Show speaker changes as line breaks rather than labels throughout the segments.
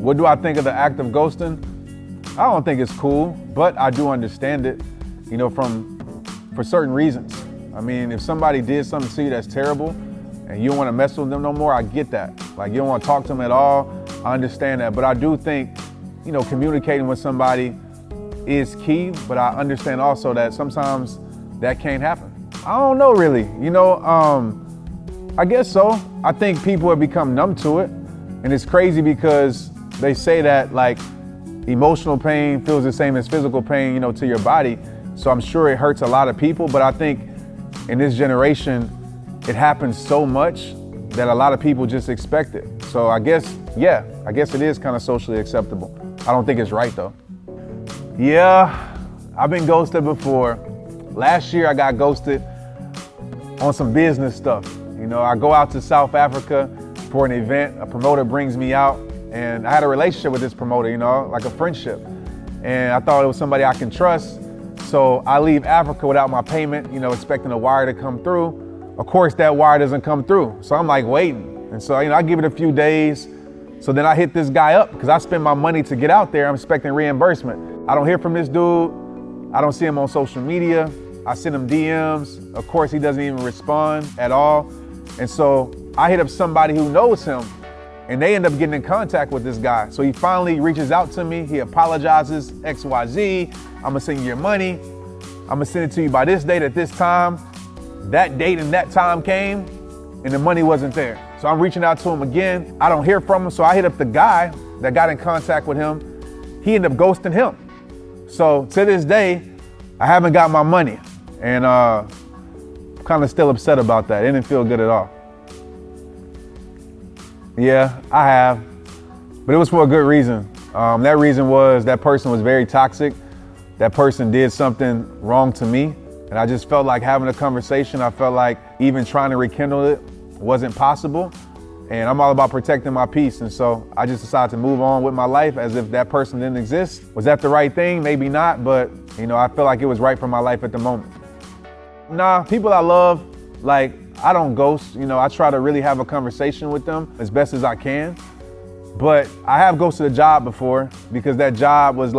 What do I think of the act of ghosting? I don't think it's cool, but I do understand it, for certain reasons. I mean, if somebody did something to you that's terrible and you don't want to mess with them no more, I get that. Like, you don't want to talk to them at all, I understand that. But I do think, communicating with somebody is key, but I understand also that sometimes that can't happen. I don't know really, I guess so. I think people have become numb to it, and it's crazy because they say that like emotional pain feels the same as physical pain, to your body. So I'm sure it hurts a lot of people, but I think in this generation, it happens so much that a lot of people just expect it. So I guess it is kind of socially acceptable. I don't think it's right though. Yeah, I've been ghosted before. Last year I got ghosted on some business stuff. I go out to South Africa for an event, a promoter brings me out, and I had a relationship with this promoter, like a friendship. And I thought it was somebody I can trust. So I leave Africa without my payment, expecting a wire to come through. Of course, that wire doesn't come through. So I'm like waiting. And so, I give it a few days. So then I hit this guy up because I spent my money to get out there. I'm expecting reimbursement. I don't hear from this dude. I don't see him on social media. I send him DMs. Of course, he doesn't even respond at all. And so I hit up somebody who knows him, and they end up getting in contact with this guy. So he finally reaches out to me. He apologizes, XYZ. I'm gonna send you your money. I'm gonna send it to you by this date at this time. That date and that time came, and the money wasn't there. So I'm reaching out to him again. I don't hear from him, so I hit up the guy that got in contact with him. He ended up ghosting him. So to this day, I haven't got my money, and I'm kind of still upset about that. It didn't feel good at all. Yeah, I have, but it was for a good reason. That reason was that person was very toxic. That person did something wrong to me, and I just felt like having a conversation. I felt like even trying to rekindle it wasn't possible, and I'm all about protecting my peace, and so I just decided to move on with my life as if that person didn't exist. Was that the right thing? Maybe not, but I feel like it was right for my life at the moment. Nah, people I love, I don't ghost. I try to really have a conversation with them as best as I can. But I have ghosted a job before because that job was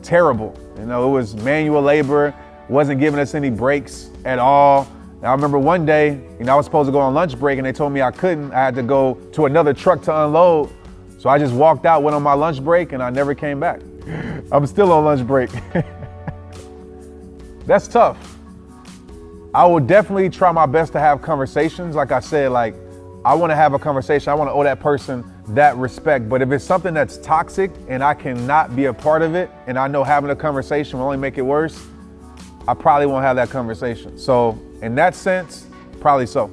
terrible. It was manual labor, wasn't giving us any breaks at all. And I remember one day, I was supposed to go on lunch break and they told me I couldn't. I had to go to another truck to unload. So I just walked out, went on my lunch break, and I never came back. I'm still on lunch break. That's tough. I will definitely try my best to have conversations. Like I said, I want to have a conversation. I want to owe that person that respect. But if it's something that's toxic and I cannot be a part of it, and I know having a conversation will only make it worse, I probably won't have that conversation. So in that sense, probably so.